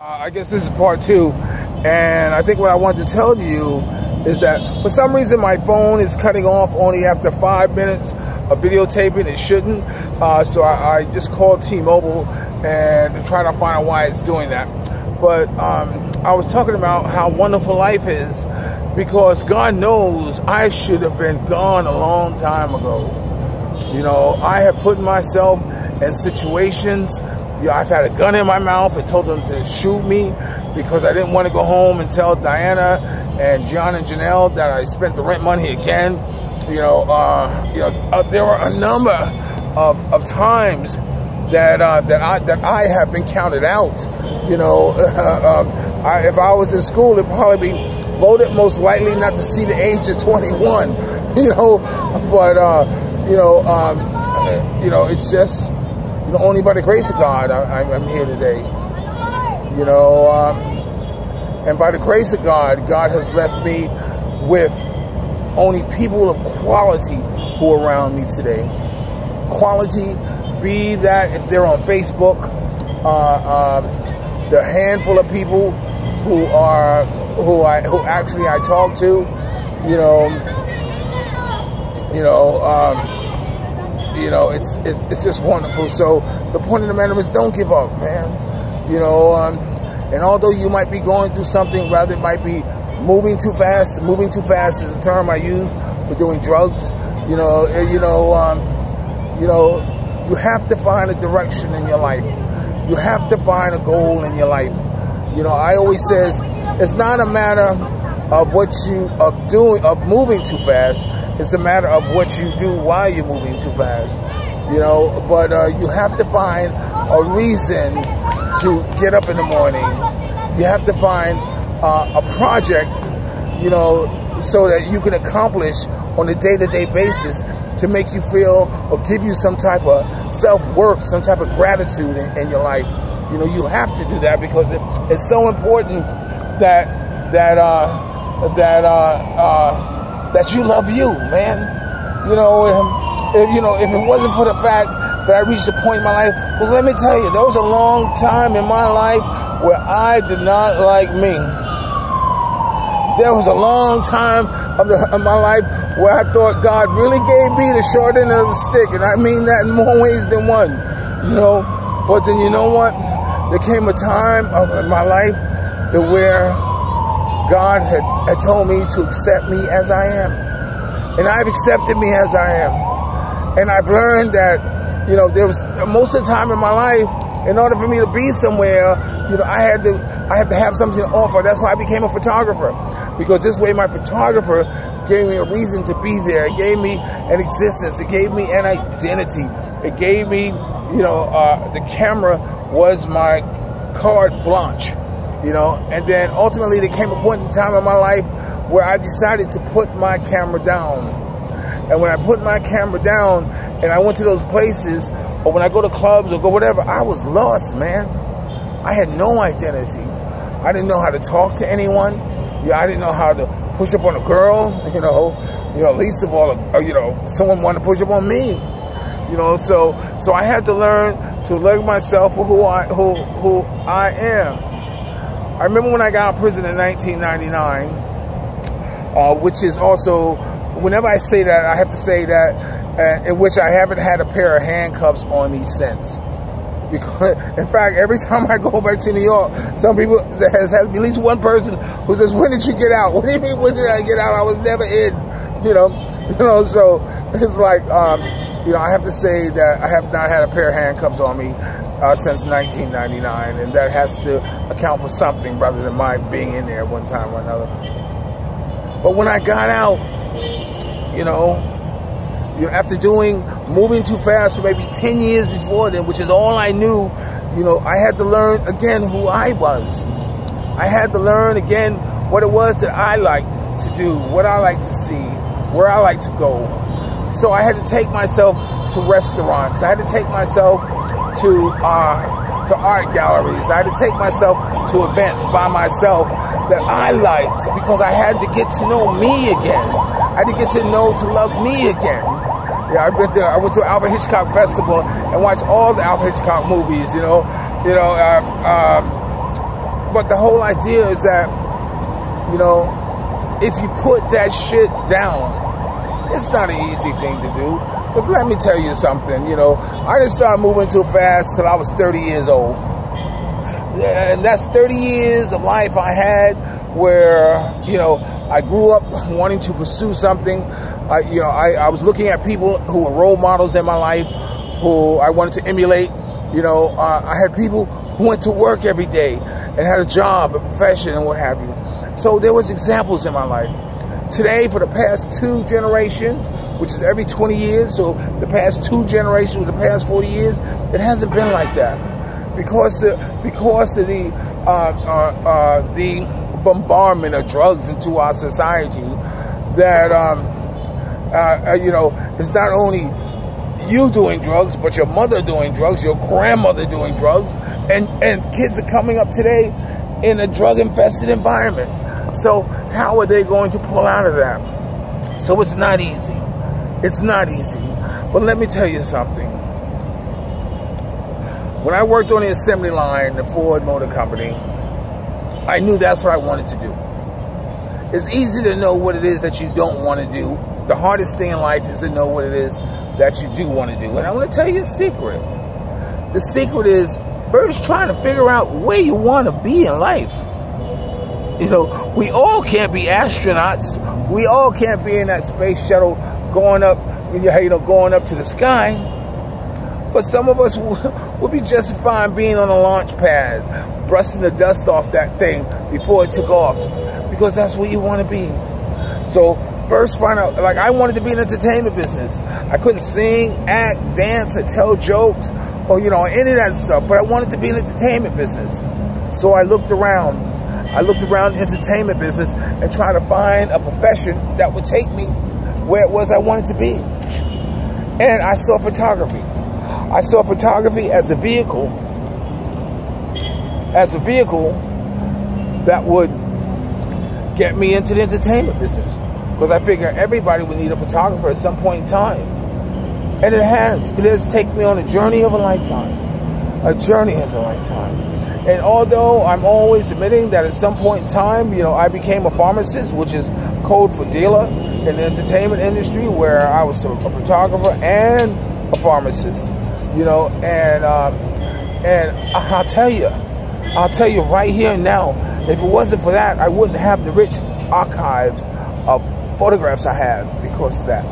I guess this is part two, and I think what I wanted to tell you is that for some reason my phone is cutting off only after 5 minutes of videotaping. It shouldn't, so I just called T-Mobile and try to find out why it's doing that. But I was talking about how wonderful life is, because God knows I should have been gone a long time ago. You know, I have put myself in situations. I've had a gun in my mouth and told them to shoot me because I didn't want to go home and tell Diana and John and Janelle that I spent the rent money again. There were a number of times that I have been counted out. You know, if I was in school, it'd probably be voted most likely not to see the age of 21. You know, but it's just. Only by the grace of God I'm here today. You know, and by the grace of God, God has left me with only people of quality who are around me today. Quality, be that if they're on Facebook, the handful of people who actually I talk to, it's just wonderful. So the point of the matter is, don't give up, man. And although you might be going through something, rather it might be moving too fast. Moving too fast is a term I use for doing drugs. You have to find a direction in your life. You have to find a goal in your life. I always says it's not a matter of what you are doing, of moving too fast. It's a matter of what you do while you're moving too fast, but you have to find a reason to get up in the morning. You have to find a project, so that you can accomplish on a day-to-day basis to make you feel or give you some type of self-worth, some type of gratitude in your life. You have to do that because it's so important that you love you, man. If it wasn't for the fact that I reached a point in my life, because let me tell you, there was a long time in my life where I did not like me. There was a long time of my life where I thought God really gave me the short end of the stick, and I mean that in more ways than one. But then you know what? There came a time in my life where God had told me to accept me as I am. And I've accepted me as I am. And I've learned that, there was most of the time in my life, in order for me to be somewhere, I had to have something to offer. That's why I became a photographer. Because this way my photographer gave me a reason to be there. It gave me an existence. It gave me an identity. It gave me, the camera was my carte blanche. And then ultimately there came a point in time in my life where I decided to put my camera down. And when I put my camera down and I went to those places, or when I go to clubs or go whatever, I was lost, man. I had no identity. I didn't know how to talk to anyone. I didn't know how to push up on a girl, least of all, someone wanted to push up on me. So I had to learn to love myself for who I am. I remember when I got out of prison in 1999, which is also, whenever I say that, I have to say that, in which I haven't had a pair of handcuffs on me since. Because, in fact, every time I go back to New York, some people, there has at least one person who says, "When did you get out?" What do you mean, when did I get out? I was never in, so it's like, I have to say that I have not had a pair of handcuffs on me since 1999, and that has to account for something rather than my being in there one time or another. But when I got out, after moving too fast for maybe 10 years before then, which is all I knew, I had to learn again who I was. I had to learn again what it was that I like to do, what I like to see, where I like to go. So I had to take myself to restaurants. I had to take myself to art galleries. I had to take myself to events by myself that I liked, because I had to get to know me again. I had to get to love me again. Yeah, I went to Alfred Hitchcock Festival and watched all the Alfred Hitchcock movies. but the whole idea is that, you know, if you put that shit down, it's not an easy thing to do. But let me tell you something, you know, I didn't start moving too fast till I was 30 years old. And that's 30 years of life I had where, you know, I grew up wanting to pursue something. I was looking at people who were role models in my life, who I wanted to emulate. You know, I had people who went to work every day and had a job, a profession, and what have you. So there was examples in my life. Today, for the past 2 generations, which is every 20 years, so the past 2 generations, the past 40 years, it hasn't been like that. Because of the bombardment of drugs into our society, that, you know, it's not only you doing drugs, but your mother doing drugs, your grandmother doing drugs, and kids are coming up today in a drug-infested environment. So how are they going to pull out of that? So it's not easy. It's not easy. But let me tell you something. When I worked on the assembly line, the Ford Motor Company, I knew that's what I wanted to do. It's easy to know what it is that you don't want to do. The hardest thing in life is to know what it is that you do want to do. And I want to tell you a secret. The secret is first trying to figure out where you want to be in life. You know, we all can't be astronauts. We all can't be in that space shuttle going up, you know, going up to the sky. But some of us would be just fine being on a launch pad, brushing the dust off that thing before it took off, because that's where you want to be. So first find out, like I wanted to be in the entertainment business. I couldn't sing, act, dance, or tell jokes, or, you know, any of that stuff, but I wanted to be in the entertainment business. So I looked around. I looked around the entertainment business and tried to find a profession that would take me where it was I wanted to be. And I saw photography. I saw photography as a vehicle that would get me into the entertainment business. Because I figured everybody would need a photographer at some point in time. And it has. It has taken me on a journey of a lifetime. A journey as a lifetime. And although I'm always admitting that at some point in time, you know, I became a pharmacist, which is code for dealer in the entertainment industry, where I was a photographer and a pharmacist, you know, and I'll tell you right here and now, if it wasn't for that, I wouldn't have the rich archives of photographs I have because of that.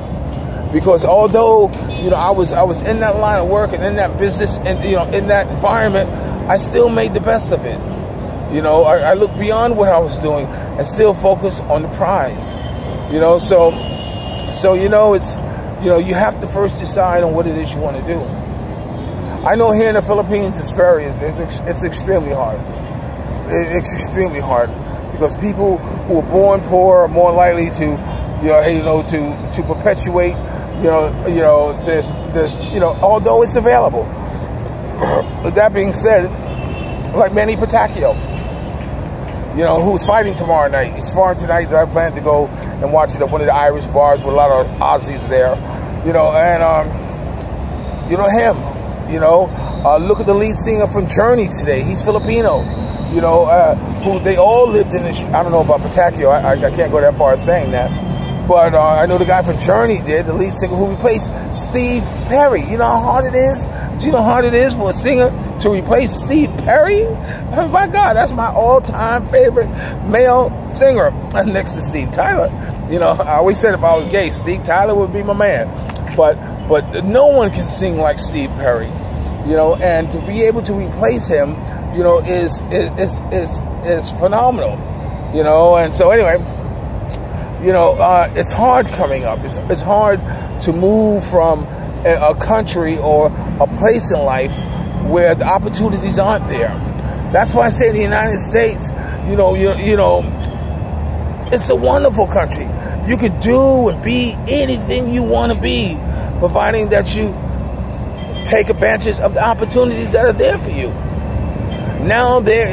Because although, you know, I was in that line of work and in that business and, you know, in that environment, I still made the best of it. You know, I looked beyond what I was doing and still focused on the prize. You know, so you know, it's, you know, you have to first decide on what it is you want to do. I know here in the Philippines it's extremely hard. It's extremely hard because people who are born poor are more likely to, to perpetuate, this, although it's available. But that being said, like Manny Pacquiao, who's fighting tomorrow night. He's fighting tonight. That I plan to go and watch it at one of the Irish bars with a lot of Aussies there. Look at the lead singer from Journey today. He's Filipino. Who they all lived in the, I don't know about Pacquiao. I can't go that far as saying that. But I know the guy from Journey did, the lead singer who replaced Steve Perry. You know how hard it is? Do you know how hard it is for a singer to replace Steve Perry? Oh my God, that's my all-time favorite male singer next to Steve Tyler. I always said if I was gay, Steve Tyler would be my man. But no one can sing like Steve Perry. And to be able to replace him, is phenomenal. And so anyway, it's hard coming up. It's hard to move from a country or a place in life where the opportunities aren't there. That's why I say the United States, it's a wonderful country. You can do and be anything you want to be, providing that you take advantage of the opportunities that are there for you. Now there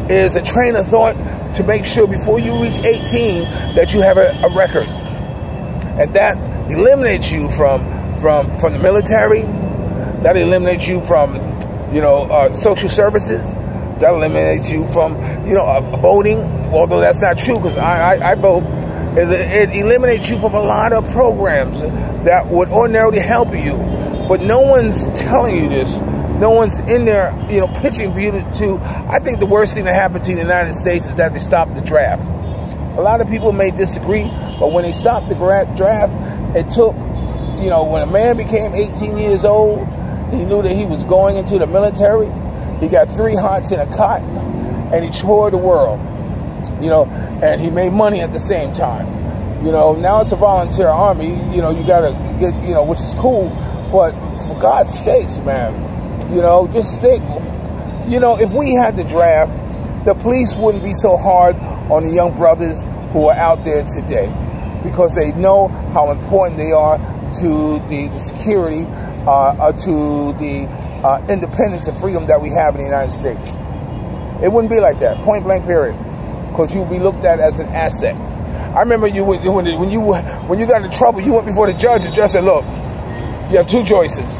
is a train of thought to make sure before you reach 18 that you have a record, and that eliminates you from the military. That eliminates you from social services. That eliminates you from, voting, although that's not true because I vote. It eliminates you from a lot of programs that would ordinarily help you. But no one's telling you this. No one's in there, pitching for you to. I think the worst thing that happened to the United States is that they stopped the draft. A lot of people may disagree, but when they stopped the draft, it took, when a man became 18 years old, he knew that he was going into the military. He got 3 hots in a cot, and he toured the world, and he made money at the same time. Now it's a volunteer army, you got to get, which is cool, but for God's sakes, man, just think, if we had the draft, the police wouldn't be so hard on the young brothers who are out there today because they know how important they are to the security, to the independence and freedom that we have in the United States. It wouldn't be like that, point blank period, because you'd be looked at as an asset. I remember when you got into trouble, you went before the judge said, look, you have 2 choices.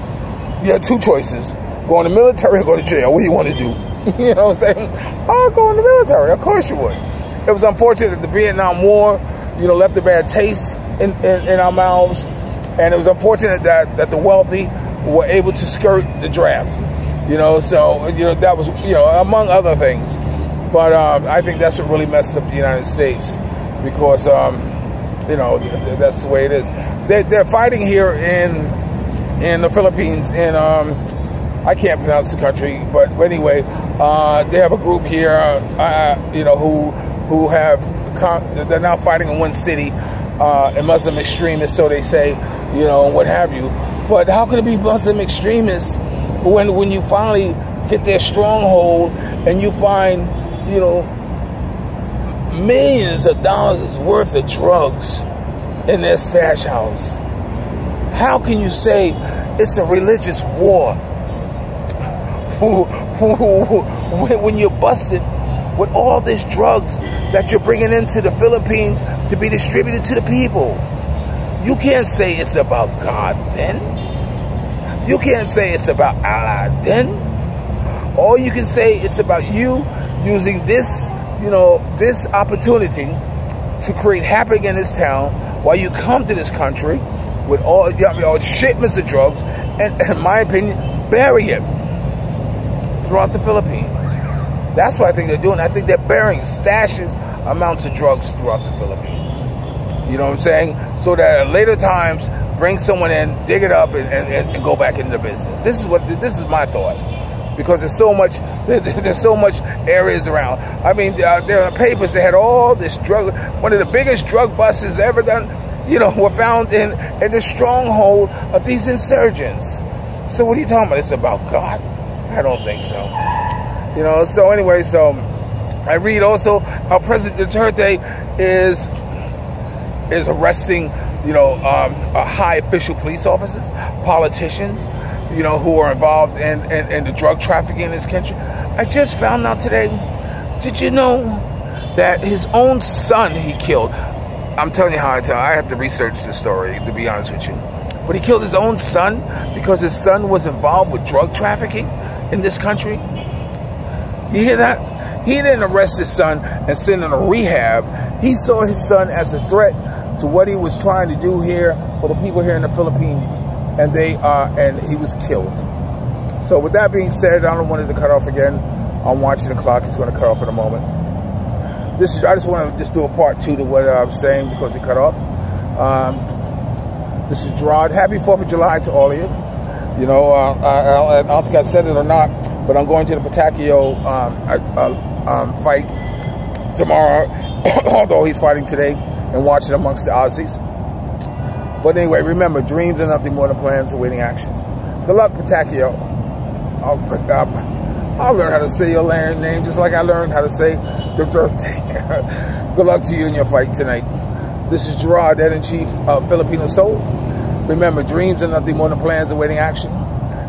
You have 2 choices. Go in the military or go to jail. What do you want to do? You know what I'm saying? I'll go in the military. Of course you would. It was unfortunate that the Vietnam War, left a bad taste in our mouths. And it was unfortunate that the wealthy were able to skirt the draft. So, that was, among other things. But I think that's what really messed up the United States. Because, that's the way it is. They're fighting here in the Philippines, in, I can't pronounce the country, but anyway, they have a group here, they're now fighting in one city, and Muslim extremists, so they say, and what have you. But how can it be Muslim extremists when you finally get their stronghold and you find, millions of dollars worth of drugs in their stash house? How can you say it's a religious war when you're busted with all these drugs that you're bringing into the Philippines to be distributed to the people? You can't say it's about God then. You can't say it's about Allah then. Or you can say it's about you using this, this opportunity to create havoc in this town while you come to this country with all shipments of drugs and, in my opinion, bury it throughout the Philippines. That's what I think they're doing. I think they're burying stashes amounts of drugs throughout the Philippines. You know what I'm saying? So that at later times, bring someone in, dig it up, and go back into the business. This is my thought. Because there's so much areas around. I mean, there are papers that had all this drug. One of the biggest drug busts ever done, were found in the stronghold of these insurgents. So what are you talking about? It's about God? I don't think so. So anyway, I read also how President Duterte is arresting, high official police officers, politicians, who are involved in the drug trafficking in this country. I just found out today, did you know that his own son he killed? I'm telling you how I have to research the story, to be honest with you. But he killed his own son because his son was involved with drug trafficking in this country. You hear that? He didn't arrest his son and send him to rehab. He saw his son as a threat to what he was trying to do here for the people here in the Philippines. And he was killed. So with that being said, I don't want it to cut off again. I'm watching the clock. It's going to cut off in a moment. I just want to do a part 2 to what I'm saying because it cut off. This is Gerard. Happy 4th of July to all of you. I don't think I said it or not, but I'm going to the Pacquiao fight tomorrow, although he's fighting today, and watching amongst the Aussies. But anyway, remember, dreams are nothing more than plans awaiting action. Good luck, Pacquiao. I'll learn how to say your name just like I learned how to say the birthday. Good luck to you in your fight tonight. This is Gerard, Editor-in-Chief of Filipino Soul. Remember, dreams are nothing more than plans awaiting action.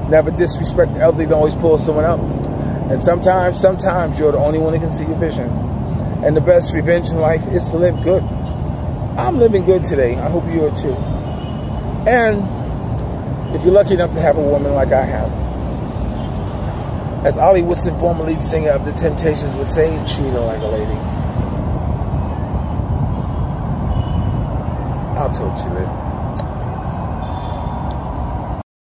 Never disrespect the elderly, don't always pull someone up. And sometimes you're the only one that can see your vision. And the best revenge in life is to live good. I'm living good today. I hope you are too. And if you're lucky enough to have a woman like I have, As Ollie Woodson, former lead singer of The Temptations, would say, treat her like a lady. I'll talk to you later.